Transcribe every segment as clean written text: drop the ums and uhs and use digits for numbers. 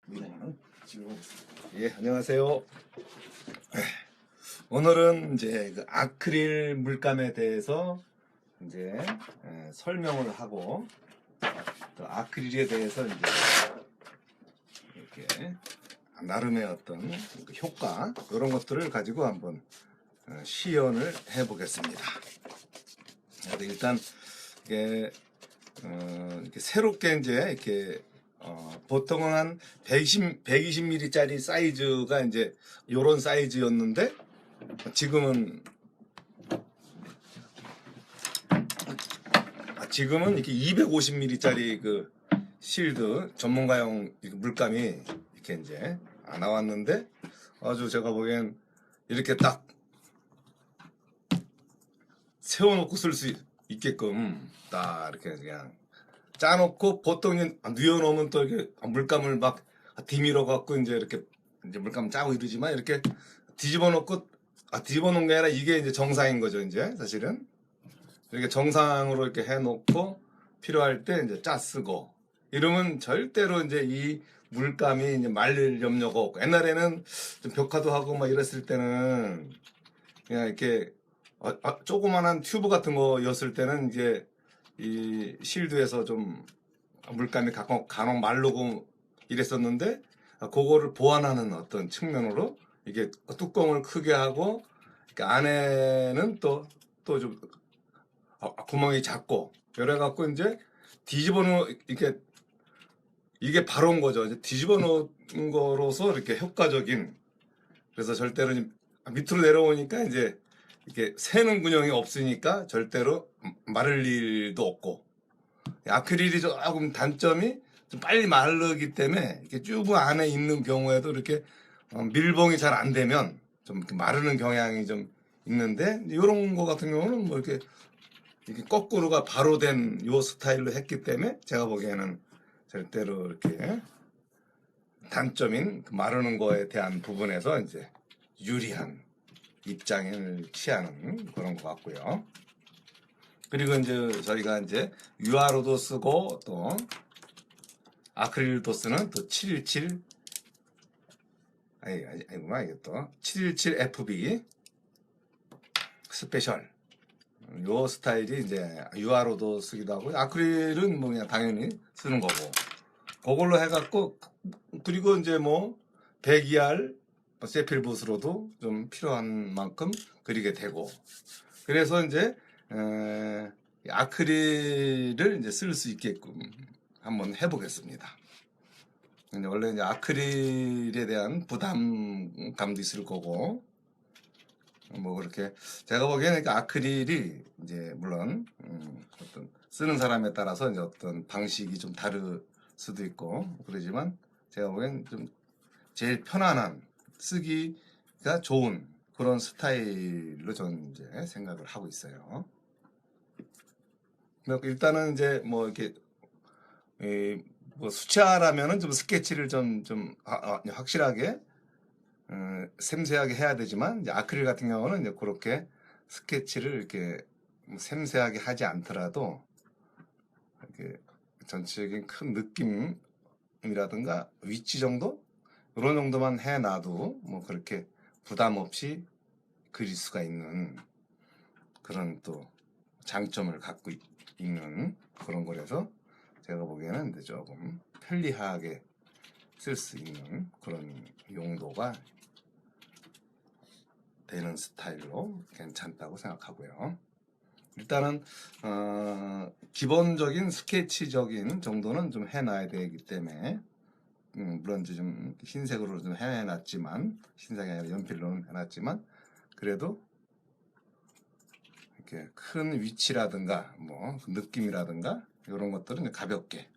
예, 안녕하세요. 오늘은 이제 그 아크릴 물감에 대해서 이제 설명을 하고 또 아크릴에 대해서 이제 이렇게 나름의 어떤 그 효과 이런 것들을 가지고 한번 시연을 해보겠습니다. 일단 이게 이렇게 새롭게 이제 이렇게 보통은 한 120mm짜리 사이즈가 이제 요런 사이즈였는데 지금은 이렇게 250mm짜리 그 실드 전문가용 물감이 이렇게 이제 나왔는데 아주 제가 보기엔 이렇게 딱 세워놓고 쓸 수 있게끔 딱 이렇게 그냥 짜놓고 보통은 뉘어놓으면 또 이렇게 물감을 막 디밀어 갖고 이제 이렇게 이제 물감 짜고 이러지만 이렇게 뒤집어 놓고 뒤집어 놓은 게 아니라 이게 이제 정상인 거죠. 이제 사실은 이렇게 정상으로 이렇게 해놓고 필요할 때 이제 짜 쓰고 이러면 절대로 이제 이 물감이 이제 말릴 염려가 없고 옛날에는 좀 벽화도 하고 막 이랬을 때는 그냥 이렇게 조그만한 튜브 같은 거였을 때는 이제 이 실드에서 좀 물감이 간혹 마르고 이랬었는데 그거를 보완하는 어떤 측면으로 이게 뚜껑을 크게 하고 안에는 또 좀 구멍이 작고 이래 갖고 이제 뒤집어 놓은 이게 바로인 거죠. 이제 뒤집어 놓은 거로서 이렇게 효과적인 그래서 절대로 밑으로 내려오니까 이제 이렇게 새는 군형이 없으니까 절대로 마를 일도 없고 아크릴이 조금 단점이 좀 빨리 마르기 때문에 이렇게 튜브 안에 있는 경우에도 이렇게 밀봉이 잘 안 되면 좀 마르는 경향이 좀 있는데 이런 거 같은 경우는 뭐 이렇게 거꾸로가 바로 된 요 스타일로 했기 때문에 제가 보기에는 절대로 이렇게 단점인 마르는 거에 대한 부분에서 이제 유리한 입장을 취하는 그런 것 같고요. 그리고 이제 저희가 이제 UR로도 쓰고 또 아크릴도 쓰는 또 717 아니구나 이게 또 717 FB 스페셜 요 스타일이 이제 UR로도 쓰기도 하고 아크릴은 뭐 그냥 당연히 쓰는 거고 그걸로 해갖고 그리고 이제 뭐 102R 세필붓으로도 좀 필요한 만큼 그리게 되고 그래서 이제 아크릴을 이제 쓸 수 있게끔 한번 해보겠습니다. 근데 원래 이제 아크릴에 대한 부담감도 있을 거고 뭐 그렇게 제가 보기에는 아크릴이 이제 물론 어떤 쓰는 사람에 따라서 이제 어떤 방식이 좀 다를 수도 있고 그러지만 제가 보기엔 좀 제일 편안한 쓰기가 좋은 그런 스타일로 저는 이제 생각을 하고 있어요. 일단은 이제 뭐 이렇게 뭐 수채화라면은 좀 스케치를 좀 확실하게 섬세하게 해야 되지만 이제 아크릴 같은 경우는 이제 그렇게 스케치를 이렇게 섬세하게 하지 않더라도 이렇게 전체적인 큰 느낌이라든가 위치 정도 이런 정도만 해놔도 뭐 그렇게 부담 없이 그릴 수가 있는 그런 또 장점을 갖고 있는 그런 거라서 제가 보기에는 이제 조금 편리하게 쓸 수 있는 그런 용도가 되는 스타일로 괜찮다고 생각하고요. 일단은 기본적인 스케치적인 정도는 좀 해놔야 되기 때문에 물론 좀 흰색으로 좀 해놨지만 흰색이 아니라 연필로는 해놨지만 그래도 이렇게 큰 위치라든가 뭐 느낌이라든가 이런 것들은 가볍게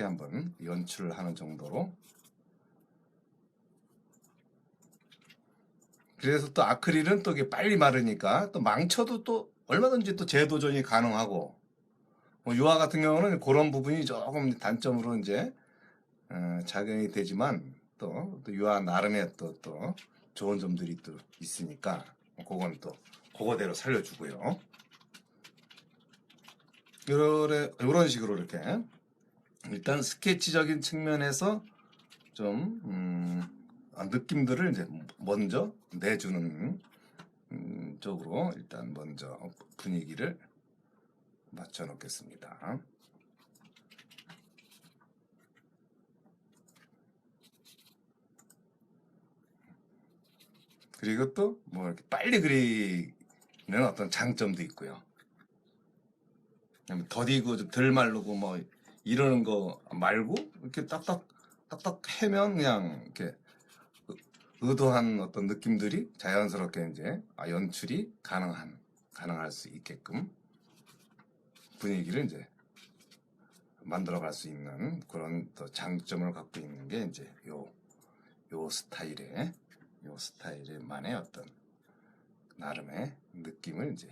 한번 연출을 하는 정도로 그래서 또 아크릴은 또 이게 빨리 마르니까 또 망쳐도 또 얼마든지 또 재도전이 가능하고 뭐 유화 같은 경우는 그런 부분이 조금 단점으로 이제 작용이 되지만 또 유화 나름의 또 좋은 점들이 또 있으니까 그건 또 그거대로 살려주고요. 이런 식으로 이렇게 일단 스케치적인 측면에서 좀 느낌들을 이제 먼저 내주는 쪽으로 일단 먼저 분위기를 맞춰 놓겠습니다. 그리고 또 뭐 이렇게 빨리 그리는 어떤 장점도 있고요. 더디고 좀 덜 마르고 뭐 이러는 거 말고 이렇게 딱딱 해면 그냥 이렇게 의도한 어떤 느낌들이 자연스럽게 이제 연출이 가능할 수 있게끔 분위기를 이제 만들어갈 수 있는 그런 또 장점을 갖고 있는 게 이제 요 스타일만의 어떤 나름의 느낌을 이제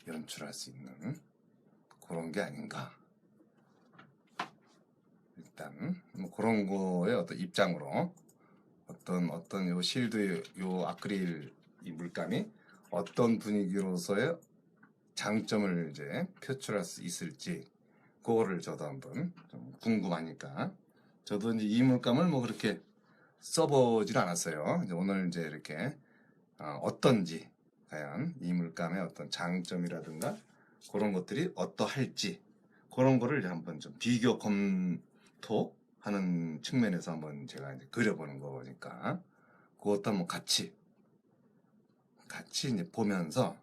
연출할 수 있는 그런 게 아닌가. 일단 뭐 그런 거의 어떤 입장으로 어떤 요 실드 요 아크릴 이 물감이 어떤 분위기로서의 장점을 이제 표출할 수 있을지 그거를 저도 한번 좀 궁금하니까 저도 이제 이 물감을 뭐 그렇게 써보질 않았어요. 이제 오늘 이제 이렇게 어떤지 과연 이 물감의 어떤 장점이라든가 그런 것들이 어떠할지 그런 거를 이제 한번 좀 비교 검토하는 측면에서 한번 제가 이제 그려보는 거니까 그것도 한번 같이 이제 보면서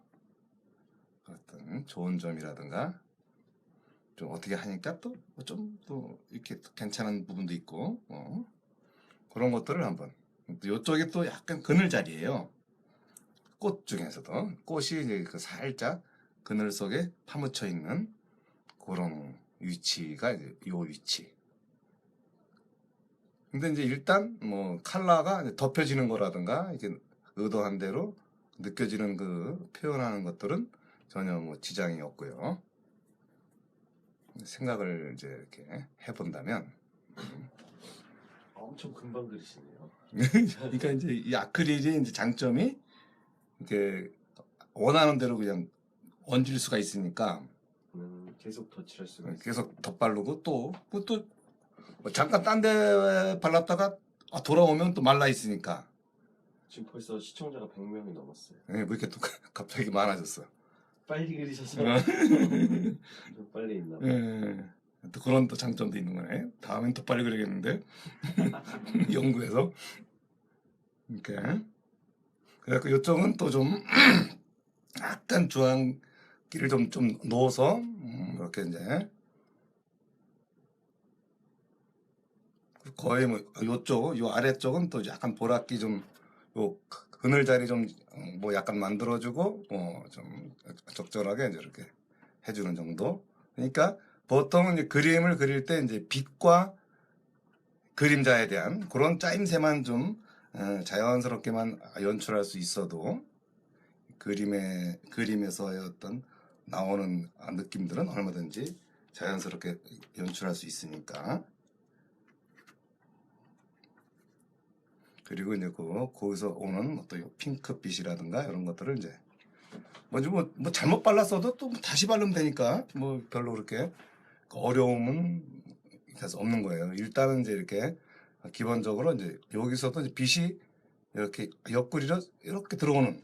어떤 좋은 점이라든가 좀 어떻게 하니까 또 좀 또 이렇게 괜찮은 부분도 있고 그런 것들을 한번 이쪽에 또 약간 그늘 자리예요. 꽃 중에서도 꽃이 이제 그 살짝 그늘 속에 파묻혀 있는 그런 위치가 이제 요 위치. 근데 이제 일단 뭐 컬러가 이제 덮여지는 거라든가 이게 의도한 대로 느껴지는 그 표현하는 것들은 전혀 뭐 지장이 없고요. 생각을 이제 이렇게 해본다면 엄청 금방 그리시네요. 그러니까 이제 이 아크릴이 이제 장점이 이렇게 원하는 대로 그냥 얹을 수가 있으니까 계속 덧칠할 수가 있어요. 계속 덧바르고 또 뭐 잠깐 딴 데 발랐다가 돌아오면 또 말라 있으니까 지금 벌써 시청자가 100명이 넘었어요. 뭐 이렇게 또 갑자기 많아졌어. 빨리 그리셔서 좀 빨리 있나 봐요. 또 그런 또 장점도 있는 거네. 다음엔 더 빨리 그려야겠는데 연구해서 이렇게. 그래서 이쪽은 또 좀 약간 주황기를 좀 넣어서 이렇게 이제 거의 뭐 요쪽 요 아래쪽은 또 약간 보랏기 좀 요 그늘 자리 좀 뭐 약간 만들어주고 좀 적절하게 이제 이렇게 해주는 정도. 그러니까 보통은 이제 그림을 그릴 때 이제 빛과 그림자에 대한 그런 짜임새만 좀 자연스럽게만 연출할 수 있어도 그림에서의 어떤 나오는 느낌들은 얼마든지 자연스럽게 연출할 수 있으니까. 그리고 이제 거기서 오는 어떤 핑크빛이라든가 이런 것들을 이제 뭐 잘못 발랐어도 또 다시 바르면 되니까 뭐 별로 그렇게 어려움은 계속 없는 거예요. 일단은 이제 이렇게 기본적으로 이제 여기서도 이제 빛이 이렇게 옆구리로 이렇게 들어오는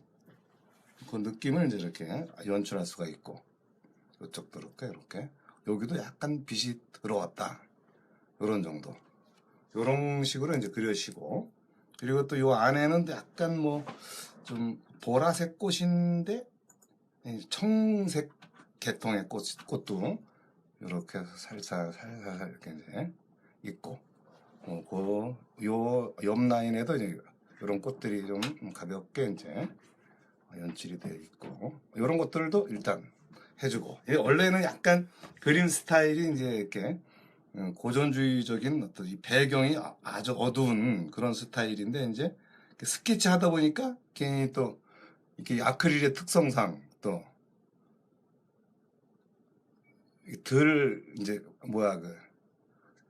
그 느낌을 이제 이렇게 연출할 수가 있고 이쪽도 이렇게 여기도 약간 빛이 들어왔다 이런 정도 이런 식으로 이제 그려시고 그리고 또 요 안에는 약간 뭐 좀 보라색 꽃인데 청색 계통의 꽃도 이렇게 살살 이렇게 이제 있고 요 옆 라인에도 이제 이런 꽃들이 좀 가볍게 이제 연출이 되어 있고 이런 것들도 일단 해주고 원래는 약간 그림 스타일이 이제 이렇게 고전주의적인 어떤 이 배경이 아주 어두운 그런 스타일인데 이제 스케치 하다 보니까 괜히 또 이렇게 아크릴의 특성상 또 덜 이제 뭐야 그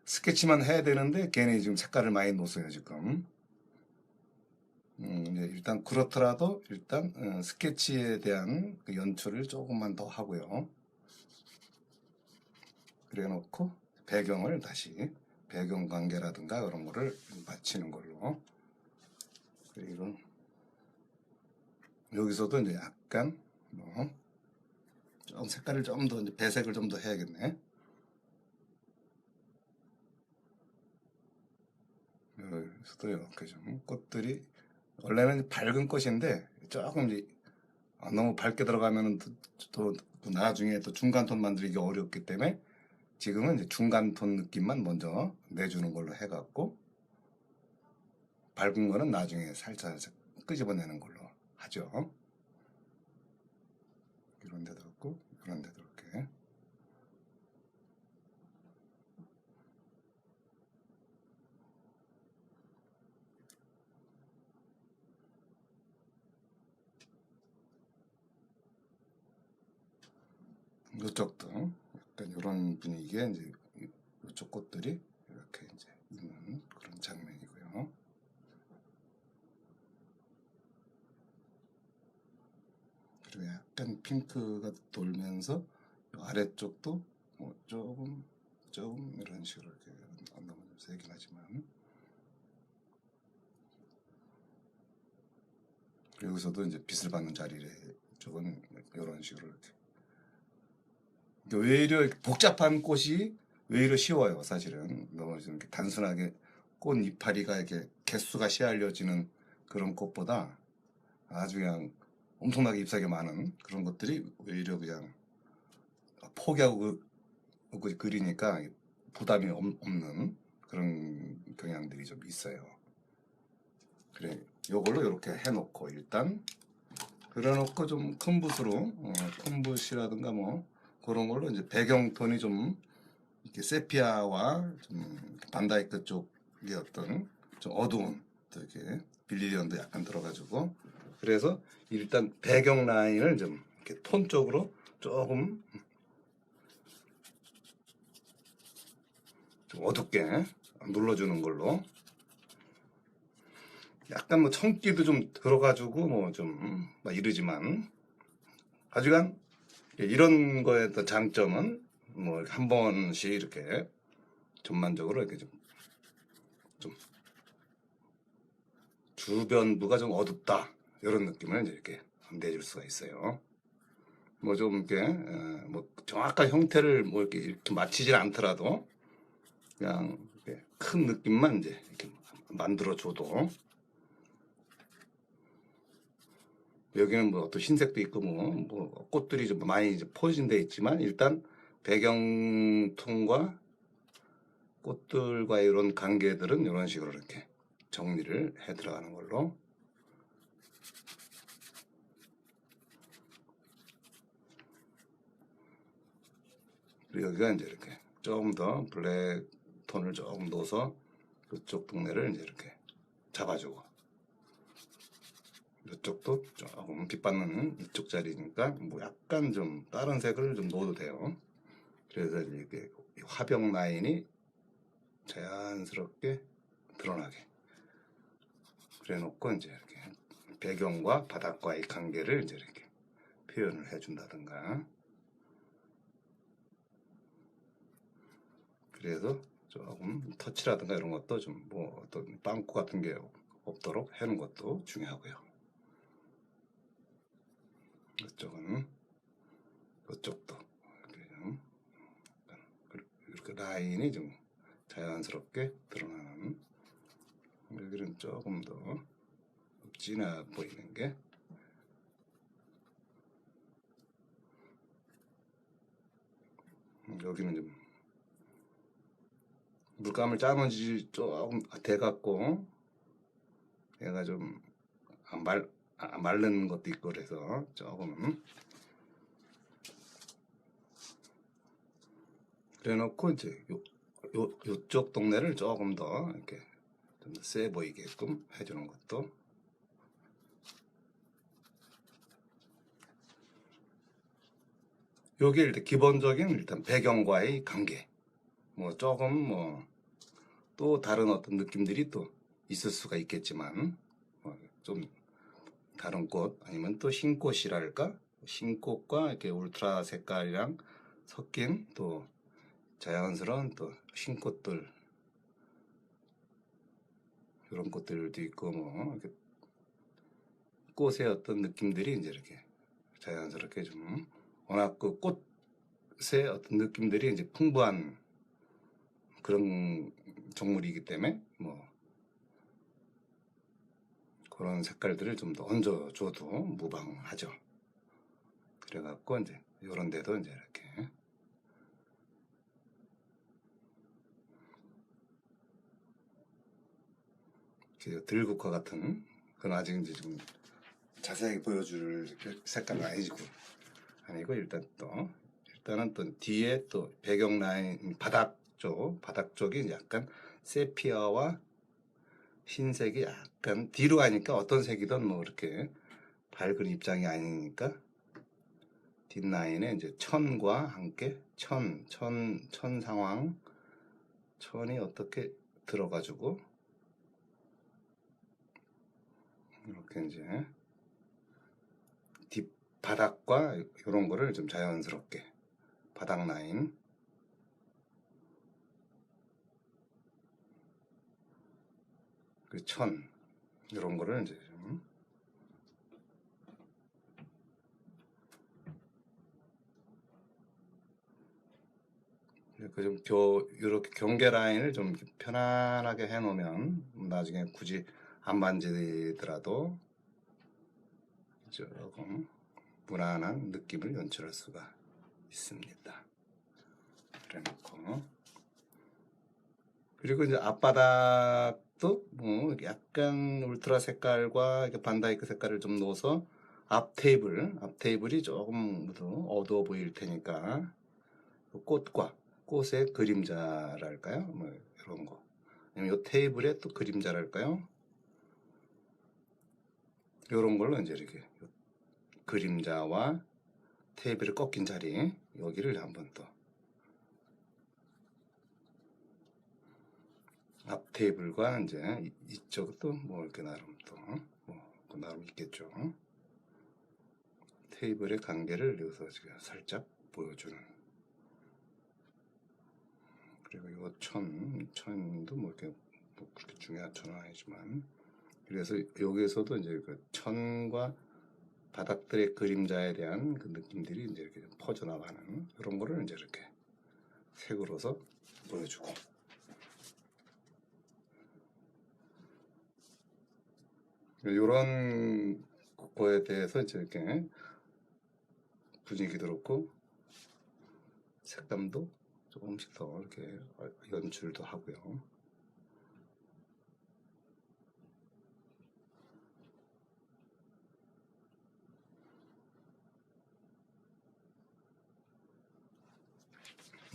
스케치만 해야 되는데 괜히 지금 색깔을 많이 놓았어요 지금. 이제 일단 그렇더라도 일단 스케치에 대한 그 연출을 조금만 더 하고요. 그래 놓고 배경을 다시 배경 관계라든가 그런 거를 맞추는 걸로. 그리고 여기서도 이제 약간 좀 색깔을 좀 더 이제 배색을 좀 더 해야겠네. 여기서도 이렇게 좀 꽃들이 원래는 밝은 꽃인데 조금 이제 너무 밝게 들어가면은 또 나중에 또 중간 톤 만들기 어렵기 때문에 지금은 이제 중간 톤 느낌만 먼저 내주는 걸로 해갖고 밝은 거는 나중에 살짝 끄집어내는 걸로 하죠. 이런 데도 그렇고 이런 데도 이렇게. 이쪽도 약간 이런 분위기에 이제 이쪽 꽃들이 이렇게 이제 있는 그런 장면이고요. 그리고 약간 핑크가 돌면서 아래쪽도 뭐 조금 이런 식으로 이렇게 너무 좀 세긴 하지만 여기서도 이제 빛을 받는 자리에 쪽은 이런 식으로 이렇게. 오히려 복잡한 꽃이 오히려 쉬워요. 사실은 너무 좀 이렇게 단순하게 꽃 이파리가 이렇게 개수가 씨알려지는 그런 꽃보다 아주 그냥 엄청나게 잎사귀 많은 그런 것들이 오히려 그냥 포기하고 그리니까 부담이 없는 그런 경향들이 좀 있어요. 그래, 요걸로 이렇게 해놓고 일단 그려놓고 좀 큰 붓으로 큰 붓이라든가 뭐 그런 걸로 이제 배경톤이 좀 이렇게 세피아와 좀 반다이크 쪽의 어떤 좀 어두운 또 이렇게 빌리리언도 약간 들어가지고 그래서 일단 배경 라인을 좀 이렇게 톤 쪽으로 조금 좀 어둡게 눌러주는 걸로 약간 뭐 청기도 좀 들어가지고 뭐 좀 막 이러지만 하지만 이런 거에 또 장점은 뭐 한 번씩 이렇게 전반적으로 이렇게 좀 주변부가 좀 어둡다 이런 느낌을 이렇게 내줄 수가 있어요. 뭐 좀 이렇게 뭐 정확한 형태를 뭐 이렇게 맞추질 않더라도 그냥 이렇게 큰 느낌만 이제 이렇게 만들어 줘도 여기는 뭐 또 흰색도 있고 뭐 꽃들이 좀 많이 이제 포진돼 있지만 일단 배경톤과 꽃들과 이런 관계들은 이런 식으로 이렇게 정리를 해 들어가는 걸로. 그리고 여기가 이제 이렇게 조금 더 블랙 톤을 조금 넣어서 이쪽 동네를 이제 이렇게 잡아주고 이쪽도 조금 빛받는 이쪽 자리니까 뭐 약간 좀 다른 색을 좀 넣어도 돼요. 그래서 이렇게 화병 라인이 자연스럽게 드러나게 그래 놓고 이제 이렇게 배경과 바닥과의 관계를 이제 이렇게 표현을 해준다든가. 그래서 조금 터치라든가 이런 것도 좀 뭐 어떤 빵꾸 같은 게 없도록 해놓은 것도 중요하고요. 이쪽은 이쪽도 이렇게 라인이 좀 자연스럽게 드러나는. 여기는 조금 더 진해 보이는 게 여기는 좀 물감을 짜놓은 지 조금 돼갖고 얘가 좀 마른 것도 있고 그래서 조금 그래 놓고 이제 요쪽 동네를 조금 더 이렇게 좀 세 보이게끔 해주는 것도. 요게 일단 기본적인 일단 배경과의 관계. 뭐 조금 뭐 또 다른 어떤 느낌들이 또 있을 수가 있겠지만 좀 다른 꽃 아니면 또 흰꽃이랄까 흰꽃과 이렇게 울트라 색깔이랑 섞인 또 자연스러운 또 흰꽃들 이런 꽃들도 있고 뭐 이렇게 꽃의 어떤 느낌들이 이제 이렇게 자연스럽게 좀 워낙 그 꽃의 어떤 느낌들이 이제 풍부한 그런 종물이기 때문에 뭐 그런 색깔들을 좀 더 얹어줘도 무방하죠. 그래갖고 이제 이런 데도 이제 이렇게 들국화 같은 그건 아직 이제 좀 자세하게 보여줄 색깔은 아니고 일단은 또 뒤에 또 배경 라인 바닥 쪽이 약간 세피아와 흰색이 약간 뒤로 가니까 어떤 색이든 뭐 이렇게 밝은 입장이 아니니까 뒷라인에 이제 천과 함께 천 상황 천이 어떻게 들어가지고 이렇게 이제 뒷 바닥과 이런 거를 좀 자연스럽게 바닥 라인 그 천 이런 거를 이제 좀 이렇게 경계 라인을 좀 편안하게 해놓으면 나중에 굳이 안 만지더라도 조금 무난한 느낌을 연출할 수가 있습니다. 그래놓고 그리고 이제 앞바닥도 뭐 약간 울트라 색깔과 반다이크 색깔을 좀 넣어서 앞 테이블이 조금 더 어두워 보일 테니까 꽃의 그림자랄까요? 뭐 이런 거. 아니면 이 테이블의 또 그림자랄까요? 이런 걸로 이제 이렇게 그림자와 테이블을 꺾인 자리 여기를 한번 또 앞 테이블과 이제 이쪽도 뭐 이렇게 나름 또 나름 있겠죠. 테이블의 관계를 여기서 지금 살짝 보여주는. 그리고 이거 천도 뭐 이렇게 뭐 그렇게 중요한 천은 아니지만 그래서 여기에서도 이제 그 천과 바닥들의 그림자에 대한 그 느낌들이 이제 이렇게 퍼져나가는 그런 거를 이제 이렇게 색으로서 보여주고. 이런 거에 대해서 이제 이렇게 분위기도 그렇고 색감도 조금씩 더 이렇게 연출도 하고요.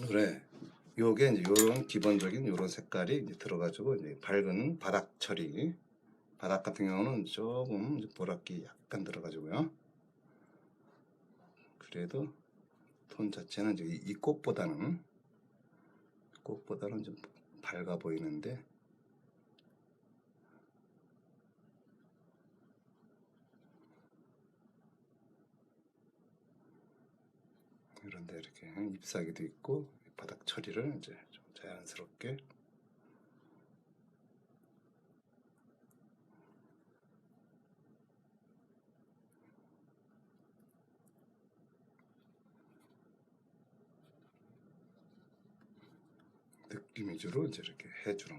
그래. 요게 이제 요런 기본적인 요런 색깔이 이제 들어가지고 이제 밝은 바닥 처리. 바닥 같은 경우는 조금 보랏기 약간 들어가지고요. 그래도 톤 자체는 이제 이 꽃보다는 좀 밝아 보이는데 이런데 이렇게 잎사귀도 있고 바닥 처리를 이제 좀 자연스럽게 느낌 위주로 이제 이렇게 해주는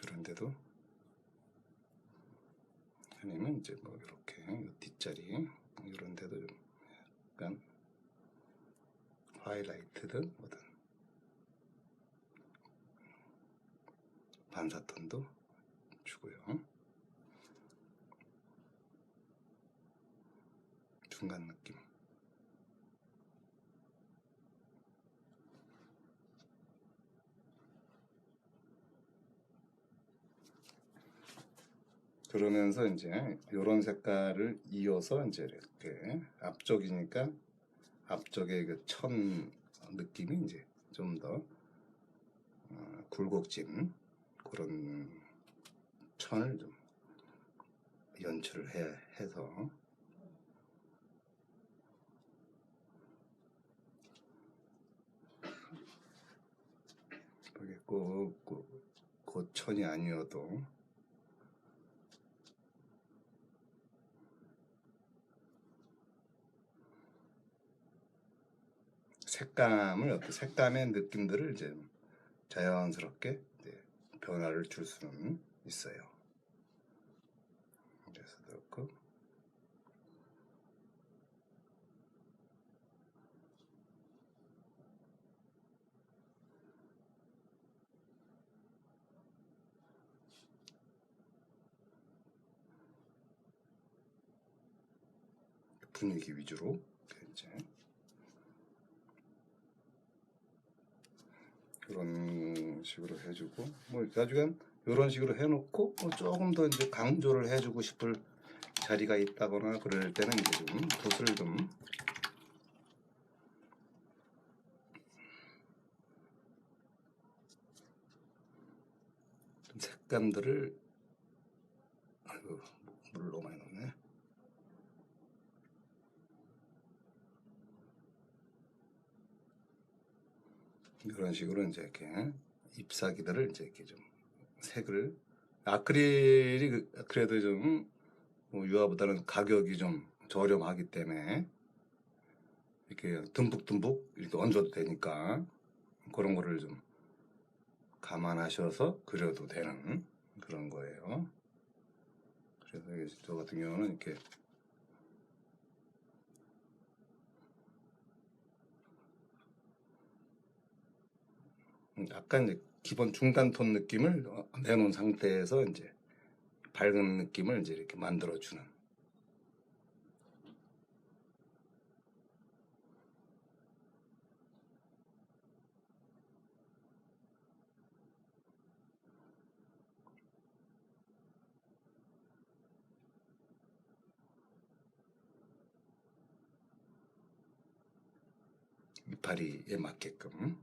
그런데도 아니면 이제 뭐 이렇게 뒷자리 이런 데도 좀 약간 하이라이트든 뭐든 반사톤도 주고요. 중간 느낌. 그러면서 이제 이런 색깔을 이어서 이제 이렇게 앞쪽이니까 앞쪽에 그 천 느낌이 이제 좀 더 굴곡진 그런 천을 좀 연출을 해서 이렇게 꾹꾹 고천이 아니어도 색감의 느낌들을 이제 자연스럽게 이제 변화를 줄 수는 있어요. 그래서 그렇고 분위기 위주로 이제 이런 식으로 해주고 뭐 나중에 이런 식으로 해놓고 뭐 조금 더 이제 강조를 해주고 싶을 자리가 있다거나 그럴 때는 이제 좀 붓을 좀 색감들을 아이고 물을 너무 많이 넣네. 이런 식으로 이제 이렇게 잎사귀들을 이제 이렇게 좀 색을 아크릴이 그래도 좀 유화보다는 가격이 좀 저렴하기 때문에 이렇게 듬뿍듬뿍 이렇게 얹어도 되니까 그런 거를 좀 감안하셔서 그려도 되는 그런 거예요. 그래서 저 같은 경우는 이렇게 약간 이제 기본 중간 톤 느낌을 내놓은 상태에서 이제 밝은 느낌을 이제 이렇게 만들어주는 이파리에 맞게끔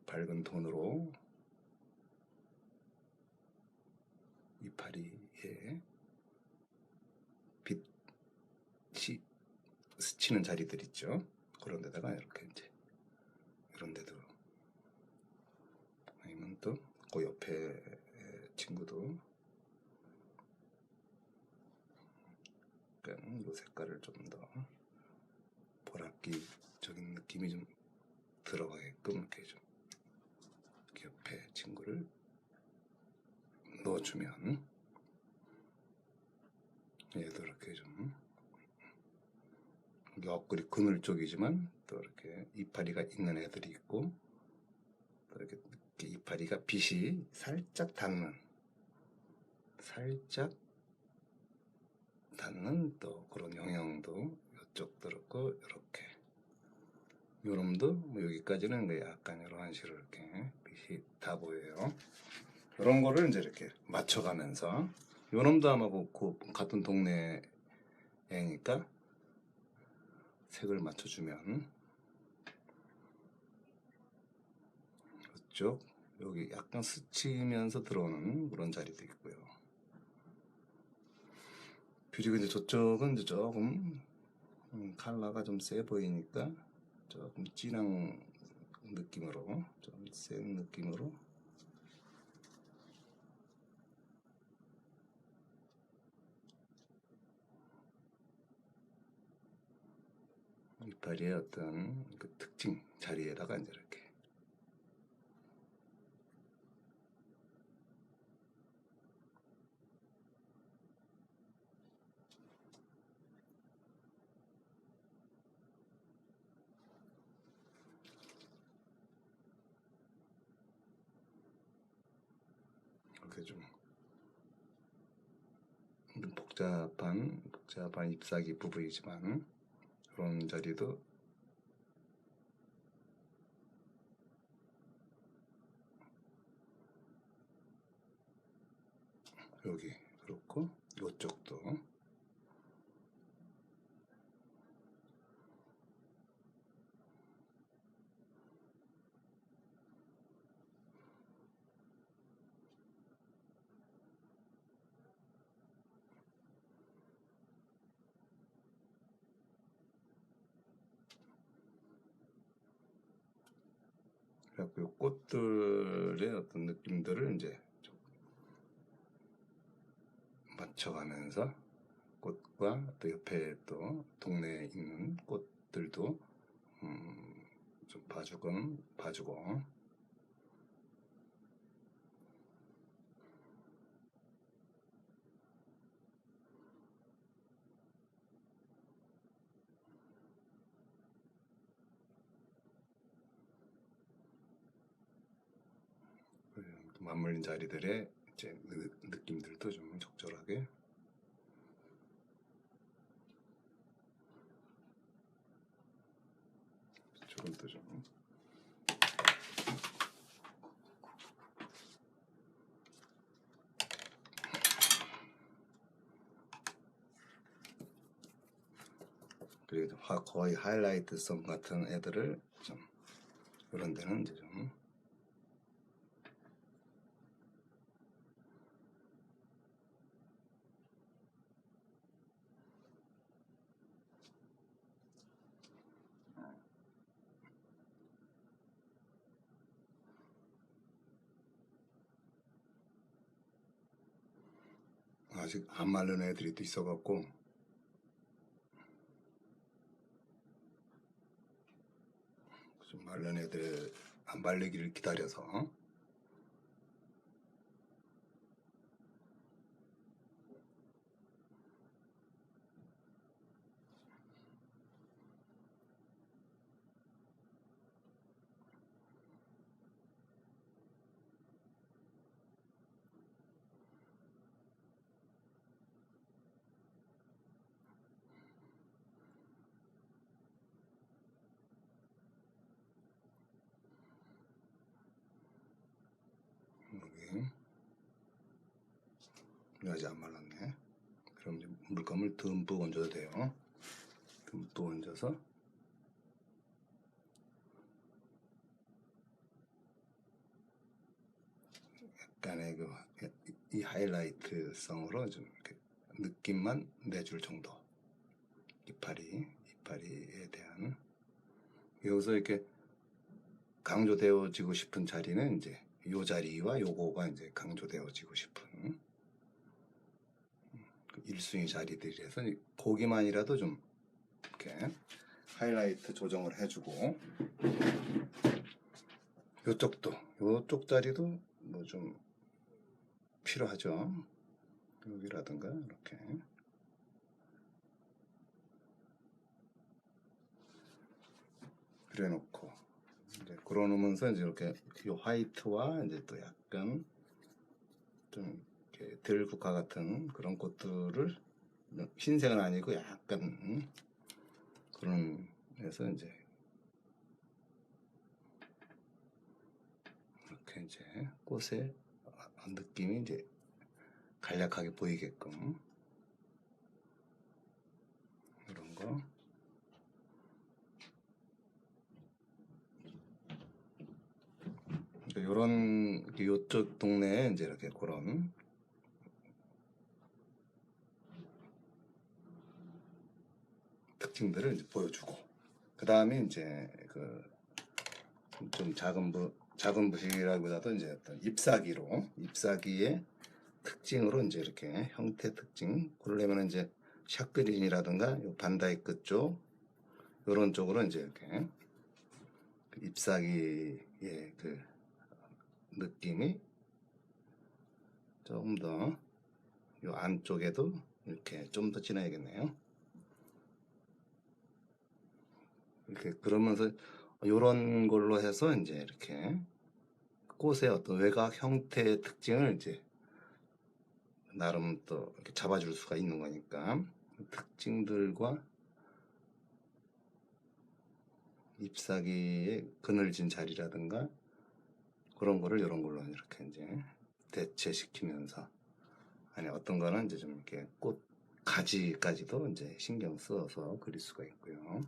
밝은 톤으로 이파리에 빛이 스치는 자리들 있죠. 그런 데다가 이렇게 이제 이런 데도 아니면 또 그 옆에 친구도 약간 이 색깔을 좀 더 보랏기적인 느낌이 좀 들어가게끔 이렇게 좀 이렇게 옆에 친구를 넣어주면 얘도 이렇게 좀 옆구리 그늘 쪽이지만 또 이렇게 이파리가 있는 애들이 있고 또 이렇게 이파리가 빛이 살짝 닿는 또 그런 영향도 이쪽도 그렇고 이렇게 요놈도 뭐 여기까지는 약간 이런 식으로 이렇게 빛이 다 보여요. 이런 거를 이제 이렇게 맞춰가면서 요놈도 아마 그 같은 동네 애니까 색을 맞춰주면 이쪽 여기 약간 스치면서 들어오는 그런 자리도 있고요. 그리고 이제 저쪽은 이제 조금 컬러가 좀 세 보이니까 조금 진한 느낌으로 좀 센 느낌으로 이파리의 어떤 그 특징 자리에다가 이제 이렇게 이렇게 좀 복잡한 잎사귀 부분이지만 그런 자리도 여기 그렇고 이쪽도 그래갖고 이 꽃들의 어떤 느낌들을 이제 좀 맞춰가면서 꽃과 또 옆에 또 동네에 있는 꽃들도 좀 봐주고 맞물린 자리들의 이제 느낌들도 좀 적절하게 조금도 좀 그리고 거의 하이라이트성 같은 애들을 좀 이런 데는 이제 좀 아직 안 마른 애들이 또 있어갖고 좀 마른 애들 안 말리기를 기다려서 여기 아직 안 말랐네. 그럼 이제 물감을 듬뿍 얹어도 돼요. 듬뿍 얹어서 약간의 이 하이라이트성으로 좀 이렇게 느낌만 내줄 정도. 이파리에 대한 여기서 이렇게 강조되어지고 싶은 자리는 이제 요 자리와 요거가 이제 강조되어지고 싶은 그 1순위 자리들이라서 거기만이라도 좀 이렇게 하이라이트 조정을 해주고 요쪽 자리도 뭐 좀 필요하죠. 여기라든가 이렇게 그래놓고 이제 그러면서 이제 이렇게 요 화이트와 이제 또 약간 좀 이렇게 들국화 같은 그런 꽃들을 흰색은 아니고 약간 그런 해서 이제 이렇게 이제 꽃의 느낌이 이제 간략하게 보이게끔 이런 거. 요런 요쪽 동네에 이제 이렇게 그런 특징들을 이제 보여주고 그 다음에 이제 그 좀 작은 부식이라기보다도 이제 어떤 잎사귀의 특징으로 이제 이렇게 형태 특징 그러려면 이제 샤크린이라든가 요 반다이크 쪽 요런 쪽으로 이제 이렇게 그 잎사귀의 그 느낌이 조금 더 요 안쪽에도 이렇게 좀 더 진해야겠네요. 이렇게 그러면서 요런 걸로 해서 이제 이렇게 꽃의 어떤 외곽 형태의 특징을 이제 나름 또 이렇게 잡아줄 수가 있는 거니까 특징들과 잎사귀의 그늘진 자리라든가 그런 거를 이런 걸로 이렇게 이제 대체시키면서 아니 어떤 거는 이제 좀 이렇게 꽃 가지까지도 이제 신경 써서 그릴 수가 있고요.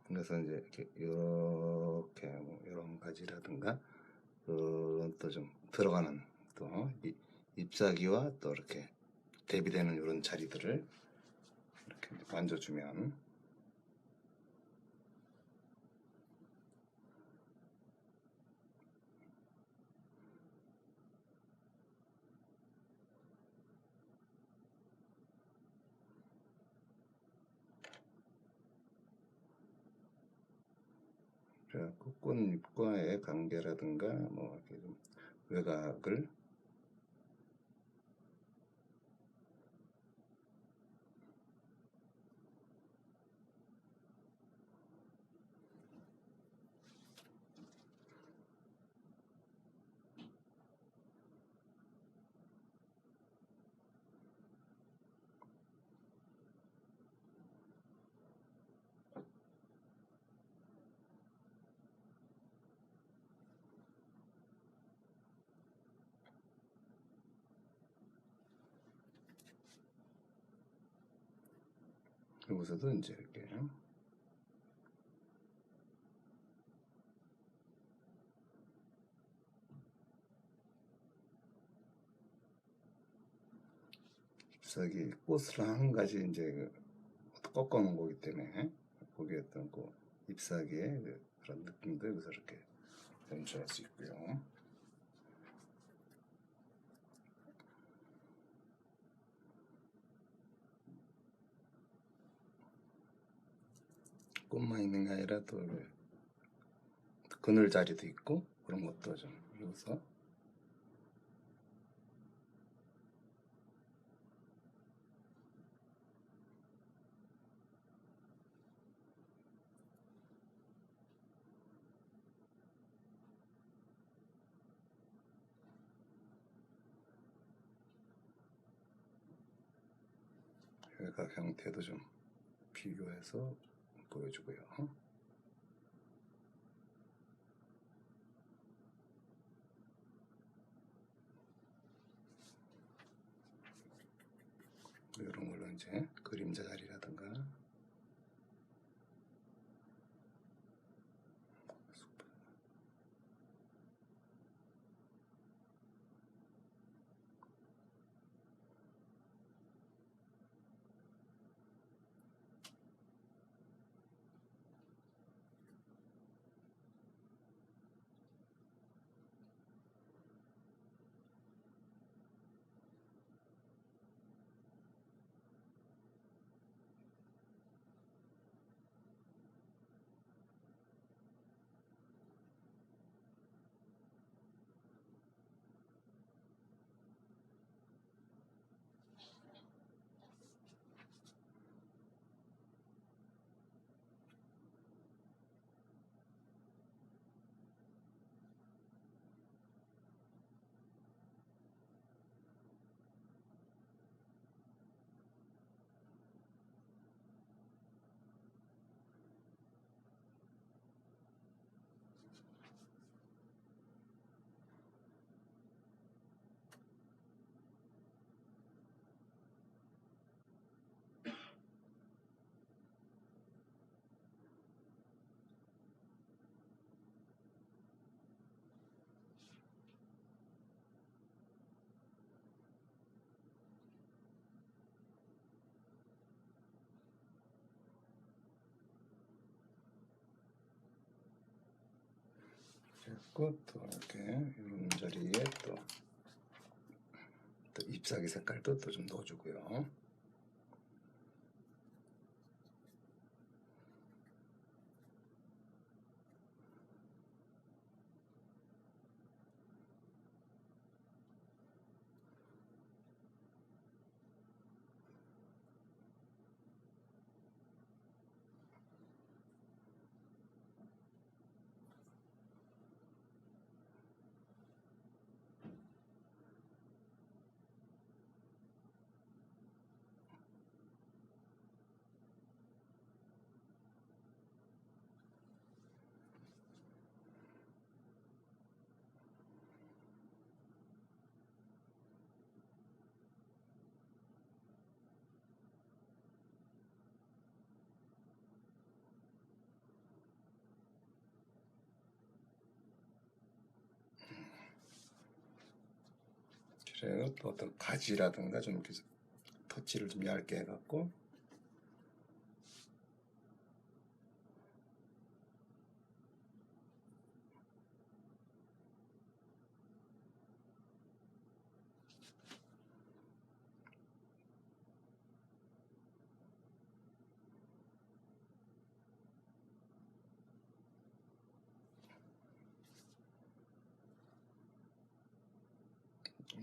그래서 이제 이렇게 뭐 이런 가지라든가 또 좀 들어가는 또 잎사귀와 또 이렇게 대비되는 이런 자리들을 이렇게 만져주면 그래갖고 꽃잎과의 관계라든가 뭐 이렇게 좀 외곽을 여기서도 이제 이렇게 잎사귀 꽃을 한 가지 이제 꺾어 놓은 거기 때문에 거기에 어떤 그 잎사귀의 그런 느낌도 여기서 이렇게 연출할 수 있고요. 꽃만 있는 게 아니라 또 그늘 자리도 있고 그런 것도 좀 여기서 외곽 형태도 좀 비교해서 보여주고요. 이런 걸로 이제 그림자 자리라든가 그리고 또 이렇게 이런 자리에 또 잎사귀 색깔도 또 좀 넣어주고요. 그리고 또 어떤 가지라든가 좀 이렇게 터치를 좀 얇게 해갖고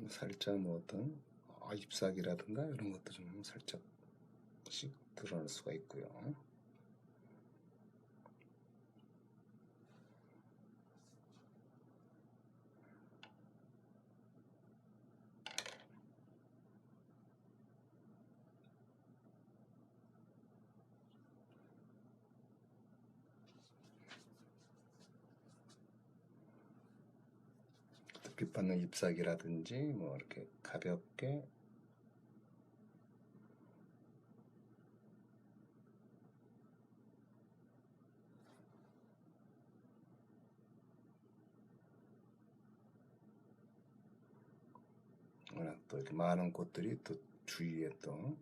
살짝 뭐 어떤 잎사귀라든가 이런 것도 좀 살짝씩 드러날 수가 있고요. 빛 받는 잎사귀라든지 뭐 이렇게 가볍게 워낙 또 이렇게 많은 꽃들이 또 주위에 또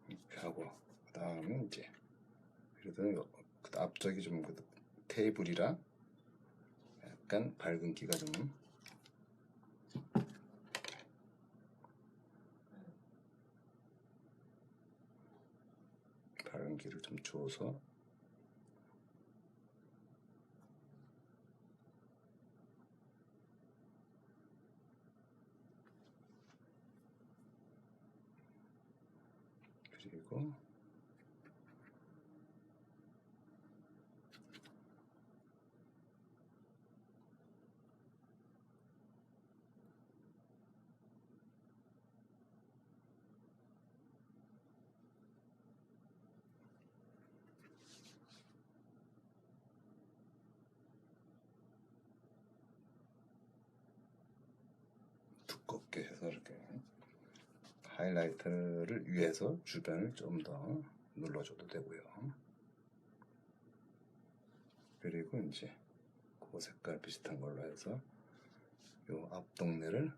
이렇게 하고 그 다음에 이제 그래도 그 앞쪽이 좀 그 테이블이라 약간 밝은기가 좀 밝은기를 좀 줘서 그리고 두껍게 해서 이렇게 하이라이트를 위해서 주변을 좀 더 눌러줘도 되고요. 그리고 이제 그 색깔 비슷한 걸로 해서 요 앞동네를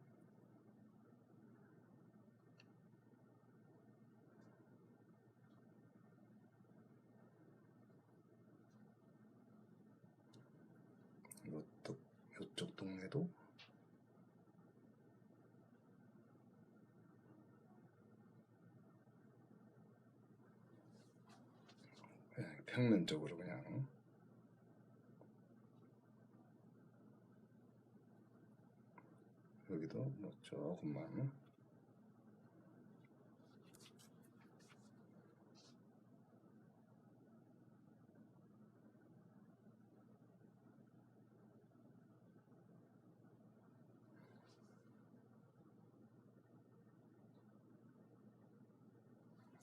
요쪽 동네도 그냥 평면적으로 그냥 여기도 뭐 조금만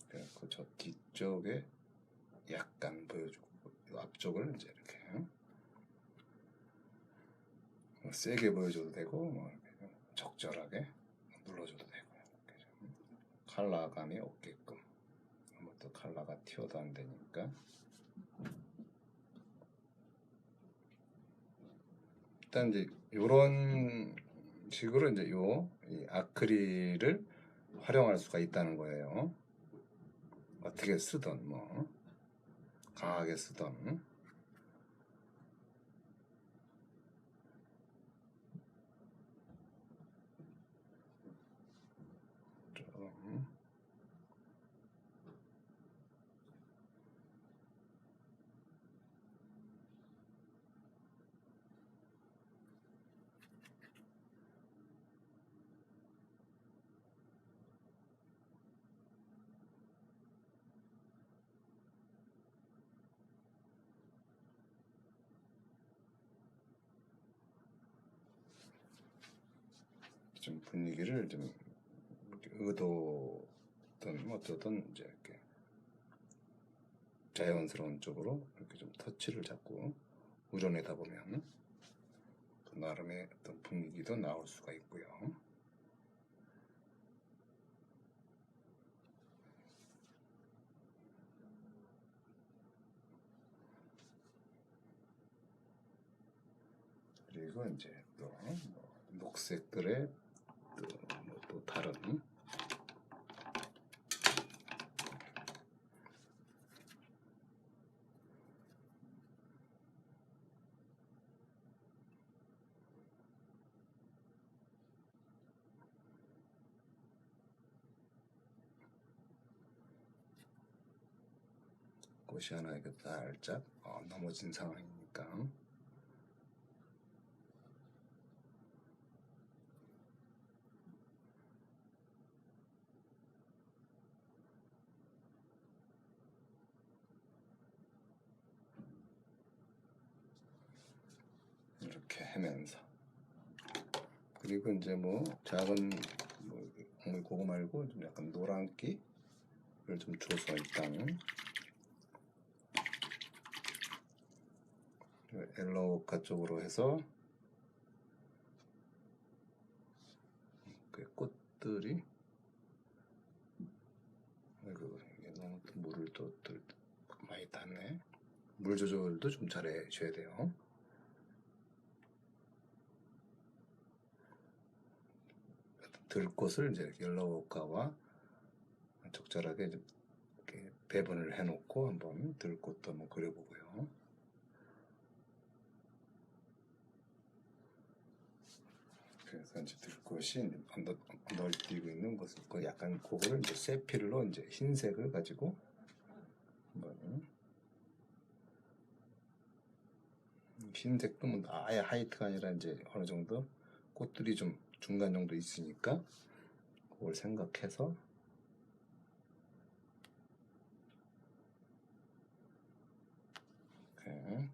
그래서 저 뒤쪽에 약간 보여주고 요 앞쪽을 이제 이렇게 뭐 세게 보여줘도 되고 뭐 이렇게 적절하게 눌러줘도 되고 이렇게 좀 컬러감이 없게끔 뭐 또 컬러가 튀어도 안 되니까 일단 이제 요런 식으로 이제 이 아크릴을 활용할 수가 있다는 거예요. 어떻게 쓰던 뭐 강하게 쓰던 좀 분위기를 좀 의도든 어쩌든 이제 이렇게 자연스러운 쪽으로 이렇게 좀 터치를 잡고 우려내다 보면 그 나름의 어떤 분위기도 나올 수가 있고요. 그리고 이제 또 녹색들의 또 다른 꽃이 하나 이렇게 살짝 넘어진 상황이니까. 이렇게 하면서, 그리고 이제 뭐 작은 뭐 곡물 그거 말고 좀 약간 노란기를 좀 줘서 일단 엘러워카 쪽으로 해서 그 꽃들이, 아이고 이게 너무 또 물을 또 많이 탔네. 물 조절도 좀 잘해 줘야 돼요. 들꽃을 이제 옐로우워카와 적절하게 이렇게 배분을 해놓고 한번 들꽃도 한번 그려보고요. 그래서 이제 들꽃이 널뛰고 있는 것을 그 약간 그거를 이제 세필로 이제 흰색을 가지고 한번, 흰색도 뭐 아예 하이트가 아니라 이제 어느 정도 꽃들이 좀 중간 정도 있으니까 그걸 생각해서 이렇게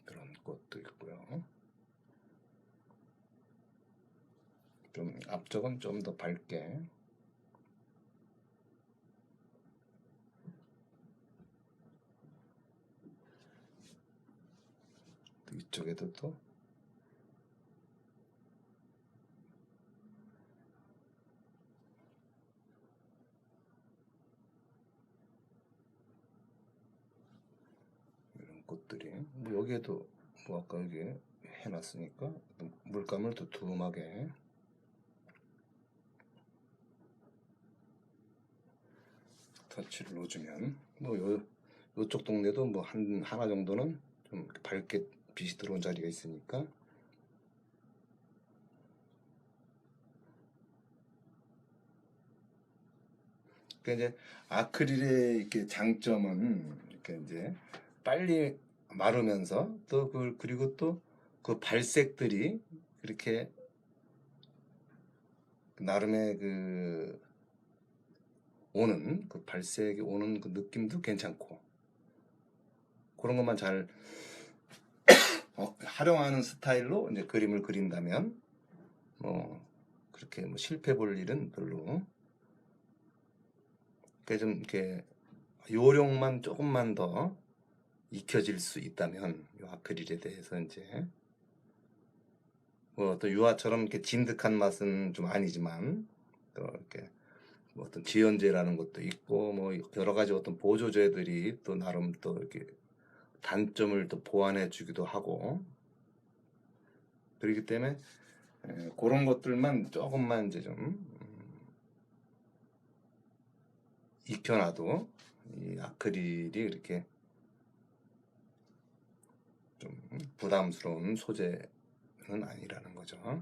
그런 꽃도 있고요. 좀 앞쪽은 좀 더 밝게, 또 이쪽에도 또 이런 꽃들이, 뭐 여기에도 뭐 아까 여기 해놨으니까 물감을 또 두툼하게 터치를 넣어주면, 뭐 요쪽 동네도 뭐 하나 정도는 좀 밝게 빛이 들어온 자리가 있으니까 이제 아크릴의 이렇게 장점은 이렇게 이제 빨리 마르면서 또 그리고 또 그 발색들이 이렇게 나름의 그 오는 그 발색이 오는 그 느낌도 괜찮고, 그런 것만 잘 활용하는 스타일로 이제 그림을 그린다면 뭐 그렇게 뭐 실패 볼 일은 별로. 좀 이렇게 요령만 조금만 더 익혀질 수 있다면 이 아크릴에 대해서 이제 뭐 또 유화처럼 이렇게 진득한 맛은 좀 아니지만 또 이렇게 뭐 어떤 지연제라는 것도 있고 뭐 여러 가지 어떤 보조제들이 또 나름 또 이렇게 단점을 또 보완해 주기도 하고, 그렇기 때문에 그런 것들만 조금만 이제 좀 익혀놔도 이 아크릴이 이렇게 좀 부담스러운 소재는 아니라는 거죠.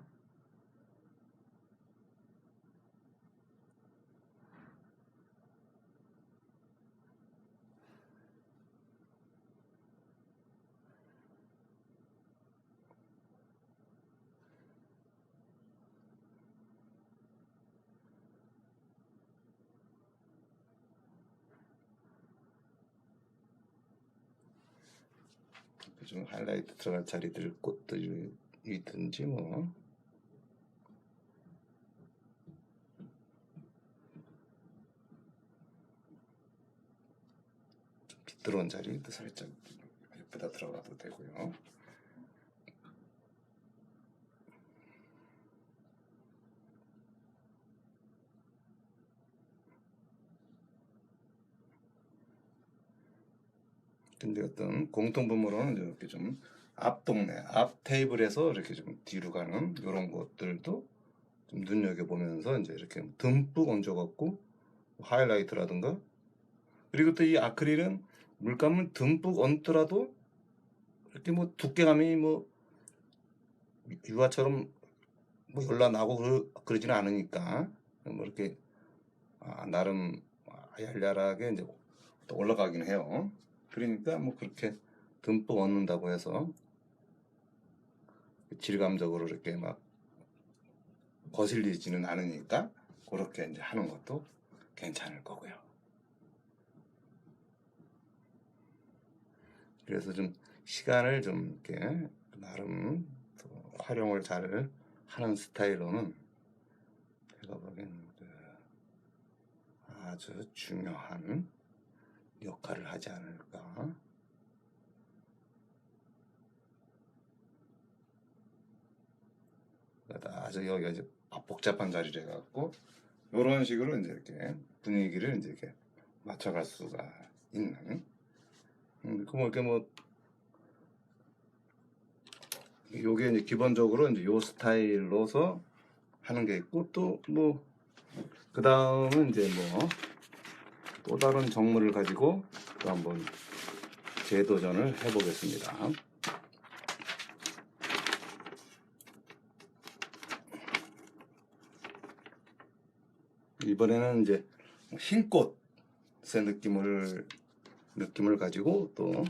좀 하이라이트 들어갈 자리들 꽃들이든지 뭐 빛 들어온 자리도 살짝 옆에다 들어가도 되고요. 근데 어떤 공통분모로는 이렇게 좀 앞 동네, 앞 테이블에서 이렇게 좀 뒤로 가는 이런 것들도 좀 눈여겨보면서 이제 이렇게 듬뿍 얹어갖고 하이라이트라든가, 그리고 또 이 아크릴은 물감을 듬뿍 얹더라도 이렇게 뭐 두께감이 뭐 유화처럼 뭐 열나나고 그러지는 않으니까 뭐 이렇게 나름 얄얄하게 이제 또 올라가긴 해요. 그러니까 뭐 그렇게 듬뿍 얹는다고 해서 질감적으로 이렇게 막 거슬리지는 않으니까 그렇게 이제 하는 것도 괜찮을 거고요. 그래서 좀 시간을 좀 이렇게 나름 또 활용을 잘 하는 스타일로는 제가 보기엔 아주 중요한 역할을 하지 않을까. 아주 여기가 이제 복잡한 자리를 해갖고 이런 식으로 이제 이렇게 분위기를 이제 이렇게 맞춰갈 수가 있는. 그 이렇게 뭐 요게 이제 기본적으로 이제 요 스타일로서 하는 게 있고 또 뭐 그 다음은 이제 뭐 또 다른 정물을 가지고 또 한번 재도전을 해보겠습니다. 이번에는 이제 흰 꽃의 느낌을 가지고 또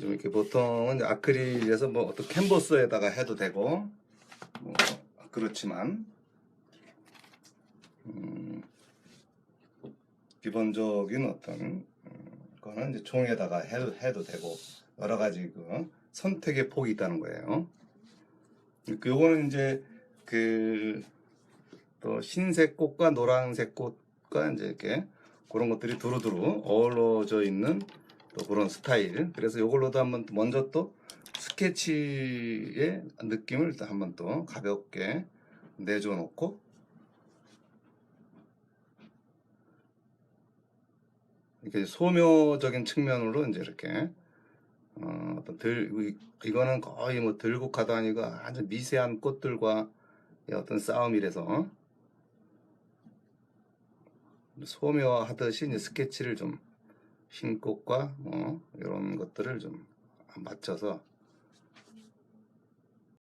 좀 이렇게 보통은 아크릴에서 뭐 어떤 캔버스에다가 해도 되고 뭐 그렇지만 기본적인 어떤 거는 이제 종에다가 해도 되고 여러 가지 그 선택의 폭이 있다는 거예요. 요거는 이제 그 또 흰색 꽃과 노란색 꽃과 이제 이렇게 그런 것들이 두루두루 어우러져 있는 또 그런 스타일. 그래서 요걸로도 한번 먼저 또 스케치의 느낌을 한번 또 가볍게 내줘 놓고 이렇게 소묘적인 측면으로 이제 이렇게 어떤 이거는 거의 뭐 들국화도 아니고 아주 미세한 꽃들과 어떤 싸움이라서 소묘하듯이 이제 스케치를 좀 흰 꽃과 이런 것들을 좀 맞춰서